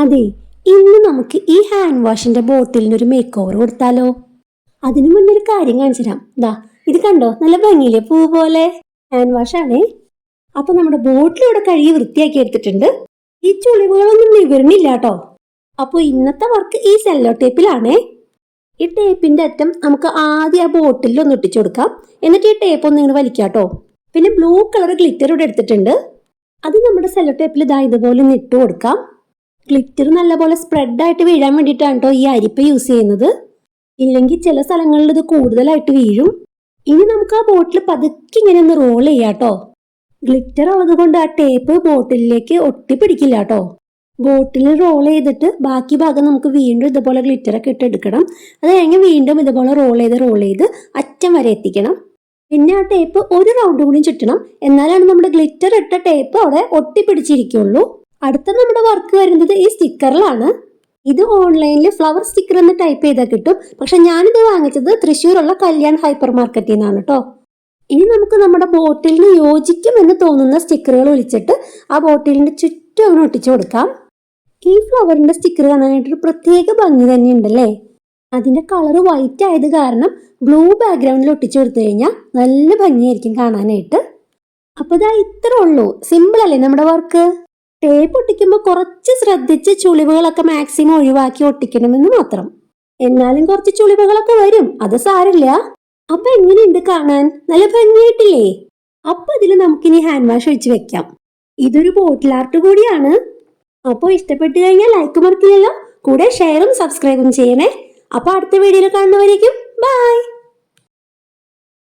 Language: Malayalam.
അതെ, ഇന്ന് നമുക്ക് ഈ ഹാൻഡ് വാഷിന്റെ ബോട്ടിലിന് ഒരു മേക്ക് ഓവർ കൊടുത്താലോ? അതിനു മുന്നേ ഒരു കാര്യം കാണിച്ചു തരാം. ദാ ഇത് കണ്ടോ, നല്ല ഭംഗിയിലെ പൂ പോലെ ഹാൻഡ് വാഷ് ആണേ. അപ്പൊ നമ്മുടെ ബോട്ടിൽ ഇവിടെ കഴുകി വൃത്തിയാക്കി എടുത്തിട്ടുണ്ട്. ഈ ചുളിവുകളൊന്നും നിവരണില്ല കേട്ടോ. അപ്പൊ ഇന്നത്തെ വർക്ക് ഈ സെല്ലോ ടേപ്പിലാണേ. ഈ ടേപ്പിന്റെ അറ്റം നമുക്ക് ആദ്യം ആ ബോട്ടിൽ ഒന്ന് ഒട്ടിച്ചു കൊടുക്കാം. എന്നിട്ട് ഈ ടേപ്പ് ഒന്ന് ഇങ്ങനെ വലിക്കാട്ടോ. പിന്നെ ബ്ലൂ കളർ ഗ്ലിറ്റർ ഇവിടെ എടുത്തിട്ടുണ്ട്. അത് നമ്മുടെ സെല്ലോ ടേപ്പിൽ ഇതാ ഇതുപോലെ ഒന്ന് ഇട്ട് കൊടുക്കാം. ഗ്ലിറ്റർ നല്ലപോലെ സ്പ്രെഡ് ആയിട്ട് വീഴാൻ വേണ്ടിയിട്ടാണ് കേട്ടോ ഈ അരിപ്പ യൂസ് ചെയ്യുന്നത്. ഇല്ലെങ്കിൽ ചില സ്ഥലങ്ങളിൽ ഇത് കൂടുതലായിട്ട് വീഴും. ഇനി നമുക്ക് ആ ബോട്ടിൽ പതുക്കെ ഇങ്ങനെ ഒന്ന് റോൾ ചെയ്യാട്ടോ. ഗ്ലിറ്റർ ഉള്ളത് കൊണ്ട് ആ ടേപ്പ് ബോട്ടിലേക്ക് ഒട്ടിപ്പിടിക്കില്ല കേട്ടോ. ബോട്ടിൽ റോൾ ചെയ്തിട്ട് ബാക്കി ഭാഗം നമുക്ക് വീണ്ടും ഇതുപോലെ ഗ്ലിറ്റർ ഒക്കെ ഇട്ട് എടുക്കണം. അത് കഴിഞ്ഞ് വീണ്ടും ഇതുപോലെ റോൾ ചെയ്ത് അറ്റം വരെ എത്തിക്കണം. പിന്നെ ആ ടേപ്പ് ഒരു റൗണ്ട് കൂടി ചുറ്റണം. എന്നാലാണ് നമ്മുടെ ഗ്ലിറ്റർ ഇട്ട ടേപ്പ് അവിടെ ഒട്ടിപ്പിടിച്ചിരിക്കുള്ളൂ. അടുത്ത നമ്മുടെ വർക്ക് വരുന്നത് ഈ സ്റ്റിക്കറിലാണ്. ഇത് ഓൺലൈനിൽ ഫ്ലവർ സ്റ്റിക്കർ എന്ന് ടൈപ്പ് ചെയ്താൽ കിട്ടും. പക്ഷെ ഞാനിത് വാങ്ങിച്ചത് തൃശ്ശൂരുള്ള കല്യാൺ ഹൈപ്പർ മാർക്കറ്റിൽ നിന്നാണ് കേട്ടോ. ഇനി നമുക്ക് നമ്മുടെ ബോട്ടിലിന് യോജിക്കും എന്ന് തോന്നുന്ന സ്റ്റിക്കറുകൾ ഒളിച്ചിട്ട് ആ ബോട്ടിലിന്റെ ചുറ്റും അങ്ങനെ ഒട്ടിച്ചു കൊടുക്കാം. ഈ ഫ്ലവറിന്റെ സ്റ്റിക്കർ കാണാനായിട്ടൊരു പ്രത്യേക ഭംഗി തന്നെ ഉണ്ടല്ലേ. അതിന്റെ കളർ വൈറ്റ് ആയത് കാരണം ബ്ലൂ ബാക്ക്ഗ്രൗണ്ടിൽ ഒട്ടിച്ചു കൊടുത്തു കഴിഞ്ഞാൽ നല്ല ഭംഗിയായിരിക്കും കാണാനായിട്ട്. അപ്പൊ ഇതാ ഇത്രേ ഉള്ളൂ. സിമ്പിൾ അല്ലേ നമ്മുടെ വർക്ക്? ടേപ്പ് ഒട്ടിക്കുമ്പോൾ കുറച്ച് ശ്രദ്ധിച്ച് ചുളിവുകളൊക്കെ മാക്സിമം ഒഴിവാക്കി ഒട്ടിക്കണമെന്ന് മാത്രം. എന്നാലും കുറച്ച് ചുളിവുകളൊക്കെ വരും, അത് സാരില്ല. അപ്പൊ എങ്ങനെയുണ്ട് കാണാൻ? നല്ല ഭംഗിയായിട്ടില്ലേ? അപ്പൊ ഇതിൽ നമുക്കിനി ഹാൻഡ് വാഷ് ഒഴിച്ച് വെക്കാം. ഇതൊരു ബോട്ടിൽ ആർട്ട് കൂടിയാണ്. അപ്പോൾ ഇഷ്ടപ്പെട്ടു കഴിഞ്ഞാൽ ലൈക്ക് മറക്കില്ലല്ലോ. കൂടെ ഷെയറും സബ്സ്ക്രൈബും ചെയ്യണേ. അപ്പൊ അടുത്ത വീഡിയോയിൽ കാണുന്നവരേക്കും ബൈ.